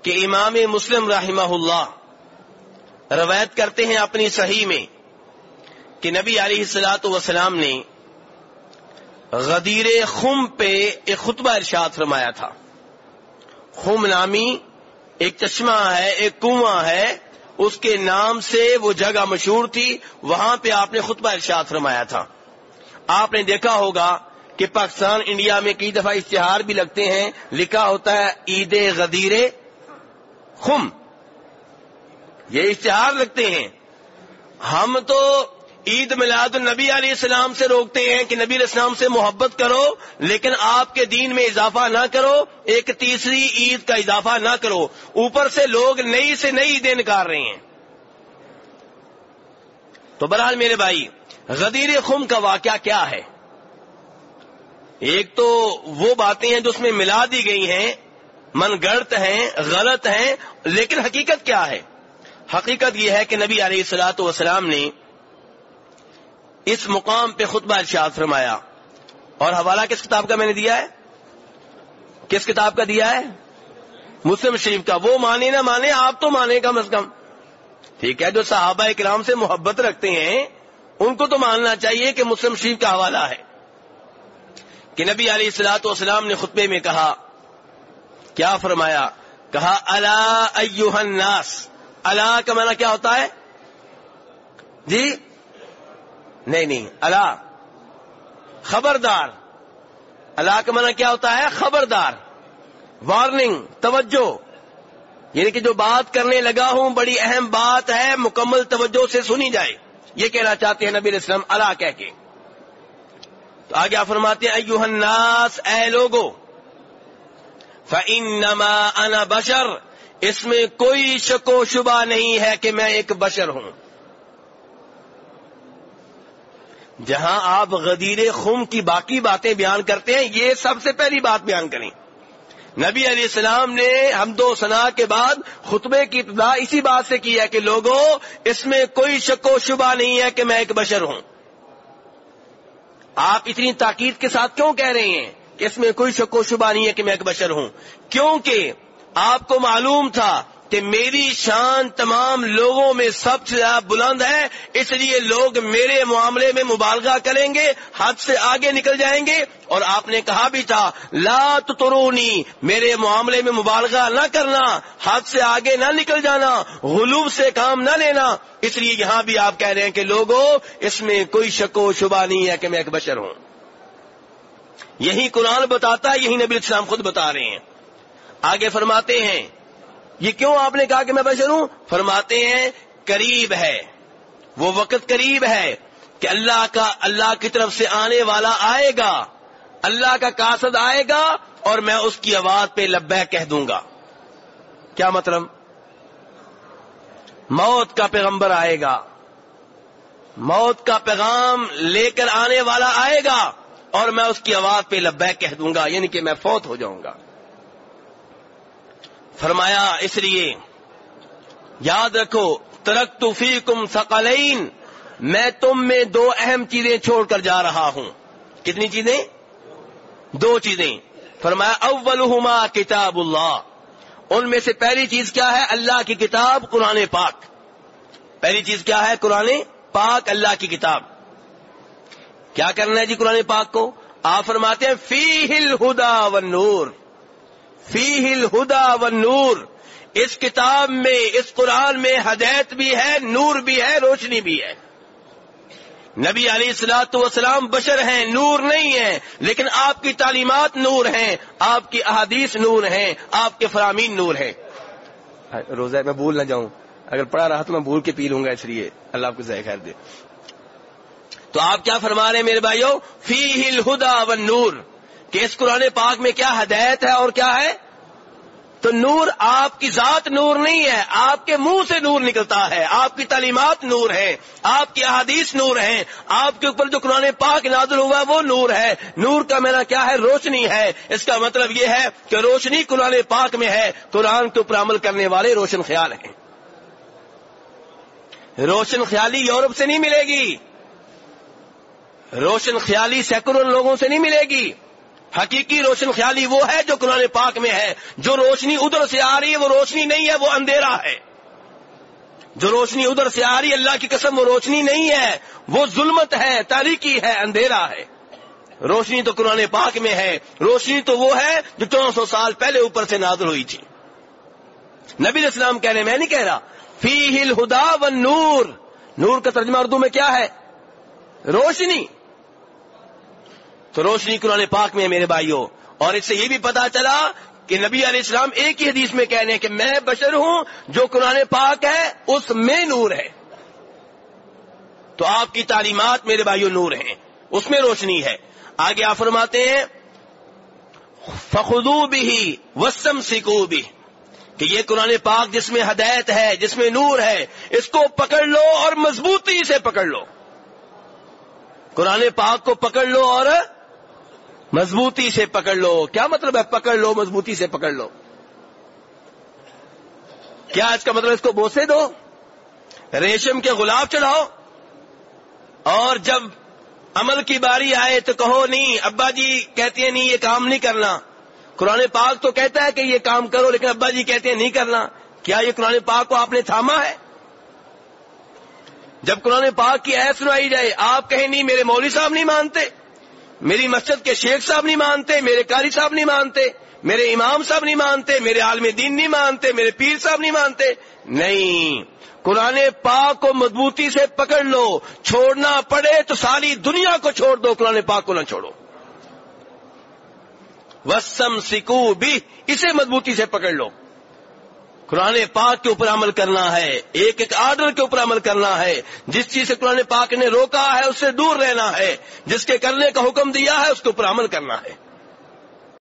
کہ امام مسلم رحمہ اللہ روایت کرتے ہیں اپنی صحیح میں کہ نبی علیہ الصلوۃ والسلام نے غدیر خم پہ ایک خطبہ ارشاد فرمایا تھا. خم نامی ایک چشمہ ہے، ایک کنواں ہے، اس کے نام سے وہ جگہ مشہور تھی، وہاں پہ آپ نے خطبہ ارشاد فرمایا تھا. آپ نے دیکھا ہوگا کہ پاکستان انڈیا میں کئی دفعہ اشتہار بھی لگتے ہیں، لکھا ہوتا ہے عید غدیر خم، یہ اشتہار لگتے ہیں. ہم تو عید میلاد النبی علیہ السلام سے روکتے ہیں کہ نبی علیہ السلام سے محبت کرو، لیکن آپ کے دین میں اضافہ نہ کرو، ایک تیسری عید کا اضافہ نہ کرو. اوپر سے لوگ نئی سے نئی عیدیں نکال رہے ہیں. تو بہرحال میرے بھائی، غدیر خم کا واقعہ کیا ہے؟ ایک تو وہ باتیں ہیں جو اس میں ملا دی گئی ہیں، من گڑت ہیں، غلط ہیں، لیکن حقیقت کیا ہے؟ حقیقت یہ ہے کہ نبی علیہ الصلوۃ والسلام نے اس مقام پہ خطبہ ارشاد فرمایا. اور حوالہ کس کتاب کا میں نے دیا ہے؟ کس کتاب کا دیا ہے؟ مسلم شریف کا. وہ مانے نہ مانے، آپ تو مانے کم از کم. ٹھیک ہے، جو صحابہ کرام سے محبت رکھتے ہیں ان کو تو ماننا چاہیے کہ مسلم شریف کا حوالہ ہے کہ نبی علیہ الصلوۃ والسلام نے خطبے میں کہا، کیا فرمایا؟ کہا الا ایھا الناس. الا کا معنی کیا ہوتا ہے جی؟ نہیں، الا خبردار. الا کا معنی کیا ہوتا ہے؟ خبردار، وارننگ، توجہ. یعنی کہ جو بات کرنے لگا ہوں بڑی اہم بات ہے، مکمل توجہ سے سنی جائے، یہ کہنا چاہتے ہیں نبی علیہ السلام الا کہہ کے. تو آگے آپ فرماتے ہیں ایھا الناس، اے لوگو، فانما انا بشر، اس میں کوئی شک و شبہ نہیں ہے کہ میں ایک بشر ہوں. جہاں آپ غدیر خم کی باقی باتیں بیان کرتے ہیں، یہ سب سے پہلی بات بیان کریں. نبی علیہ السلام نے حمد و ثنا کے بعد خطبے کی ابتدا اسی بات سے کی ہے کہ لوگوں، اس میں کوئی شک و شبہ نہیں ہے کہ میں ایک بشر ہوں. آپ اتنی تاکید کے ساتھ کیوں کہہ رہے ہیں کہ اس میں کوئی شک و شبہ نہیں ہے کہ میں ایک بشر ہوں؟ کیونکہ آپ کو معلوم تھا کہ میری شان تمام لوگوں میں سب سے زیادہ بلند ہے، اس لیے لوگ میرے معاملے میں مبالغہ کریں گے، حد سے آگے نکل جائیں گے. اور آپ نے کہا بھی تھا لا تطرونی، میرے معاملے میں مبالغہ نہ کرنا، حد سے آگے نہ نکل جانا، غلو سے کام نہ لینا. اس لیے یہاں بھی آپ کہہ رہے ہیں کہ لوگوں، اس میں کوئی شک و شبہ نہیں ہے کہ میں ایک بشر ہوں. یہی قرآن بتاتا ہے، یہی نبی السلام خود بتا رہے ہیں. آگے فرماتے ہیں یہ کیوں آپ نے کہا کہ میں بشر ہوں؟ فرماتے ہیں قریب ہے، وہ وقت قریب ہے کہ اللہ کی طرف سے آنے والا آئے گا، اللہ کا قاصد آئے گا اور میں اس کی آواز پہ لبیک کہہ دوں گا. کیا مطلب؟ موت کا پیغمبر آئے گا، موت کا پیغام لے کر آنے والا آئے گا اور میں اس کی آواز پہ لبیک کہہ دوں گا، یعنی کہ میں فوت ہو جاؤں گا. فرمایا اس لیے یاد رکھو ترکت فیکم ثقلین، میں تم میں دو اہم چیزیں چھوڑ کر جا رہا ہوں. کتنی چیزیں؟ دو چیزیں. فرمایا اولہما کتاب اللہ، ان میں سے پہلی چیز کیا ہے؟ اللہ کی کتاب قرآن پاک. پہلی چیز کیا ہے؟ قرآن پاک، اللہ کی کتاب. کیا کرنا ہے جی قرآن پاک کو؟ آپ فرماتے ہیں فیہ الہدی والنور، فیہ الہدی والنور، اس کتاب میں، اس قرآن میں ہدایت بھی ہے، نور بھی ہے، روشنی بھی ہے. نبی علیہ الصلوۃ والسلام بشر ہیں، نور نہیں ہیں، لیکن آپ کی تعلیمات نور ہیں، آپ کی احادیث نور ہیں، آپ کے فرامین نور ہیں. روزہ میں بھول نہ جاؤں، اگر پڑھا رہا تو میں بھول کے پی لوں گا، اس لیے اللہ آپ کو ذائقہ خیر دے. تو آپ کیا فرما رہے ہیں میرے بھائیوں؟ فیہ الہدی والنور، کہ اس قرآن پاک میں کیا ہدایت ہے اور کیا ہے؟ تو نور، آپ کی ذات نور نہیں ہے، آپ کے منہ سے نور نکلتا ہے، آپ کی تعلیمات نور ہیں، آپ کی احادیث نور ہیں، آپ کے اوپر جو قرآن پاک نازل ہوا وہ نور ہے. نور کا معنی کیا ہے؟ روشنی ہے. اس کا مطلب یہ ہے کہ روشنی قرآن پاک میں ہے. قرآن کے اوپر عمل کرنے والے روشن خیال ہیں. روشن خیالی یورپ سے نہیں ملے گی، روشن خیالی سیکولر لوگوں سے نہیں ملے گی. حقیقی روشن خیالی وہ ہے جو قرآن پاک میں ہے. جو روشنی ادھر سے آ رہی ہے وہ روشنی نہیں ہے، وہ اندھیرا ہے. جو روشنی ادھر سے آ رہی ہے اللہ کی قسم وہ روشنی نہیں ہے، وہ ظلمت ہے، تاریکی ہے، اندھیرا ہے. روشنی تو قرآن پاک میں ہے. روشنی تو وہ ہے جو 1400 سال پہلے اوپر سے نازل ہوئی تھی. نبی علیہ السلام کہہ رہے، میں نہیں کہہ رہا. فیہ الہدی والنور. نور کا ترجمہ اردو میں کیا ہے؟ روشنی. تو روشنی قرآن پاک میں ہے میرے بھائیوں. اور اس سے یہ بھی پتا چلا کہ نبی علیہ السلام ایک ہی حدیث میں کہہ رہے ہیں کہ میں بشر ہوں، جو قرآن پاک ہے اس میں نور ہے. تو آپ کی تعلیمات میرے بھائیوں نور ہیں، اس میں روشنی ہے. آگے آپ فرماتے ہیں فخذوا بہ واستمسکوا بہ، کہ یہ قرآن پاک جس میں ہدایت ہے، جس میں نور ہے، اس کو پکڑ لو اور مضبوطی سے پکڑ لو. قرآن پاک کو پکڑ لو اور مضبوطی سے پکڑ لو. کیا مطلب ہے پکڑ لو مضبوطی سے پکڑ لو؟ کیا اس کا مطلب اس کو بوسے دو، ریشم کے غلاف چڑھاؤ، اور جب عمل کی باری آئے تو کہو نہیں، ابا جی کہتے ہیں نہیں یہ کام نہیں کرنا. قرآن پاک تو کہتا ہے کہ یہ کام کرو، لیکن ابا جی کہتے ہیں نہیں کرنا. کیا یہ قرآن پاک کو آپ نے تھاما ہے؟ جب قرآن پاک کی آیت سنائی جائے آپ کہیں نہیں میرے مولوی صاحب نہیں مانتے، میری مسجد کے شیخ صاحب نہیں مانتے، میرے قاری صاحب نہیں مانتے، میرے امام صاحب نہیں مانتے، میرے عالم دین نہیں مانتے، میرے پیر صاحب نہیں مانتے. نہیں، قرآن پاک کو مضبوطی سے پکڑ لو. چھوڑنا پڑے تو ساری دنیا کو چھوڑ دو، قرآن پاک کو نہ چھوڑو. واستمسکوا بہ، اسے مضبوطی سے پکڑ لو. قرآن پاک کے اوپر عمل کرنا ہے، ایک ایک آرڈر کے اوپر عمل کرنا ہے. جس چیز سے قرآن پاک نے روکا ہے اس سے دور رہنا ہے، جس کے کرنے کا حکم دیا ہے اس کے اوپر عمل کرنا ہے.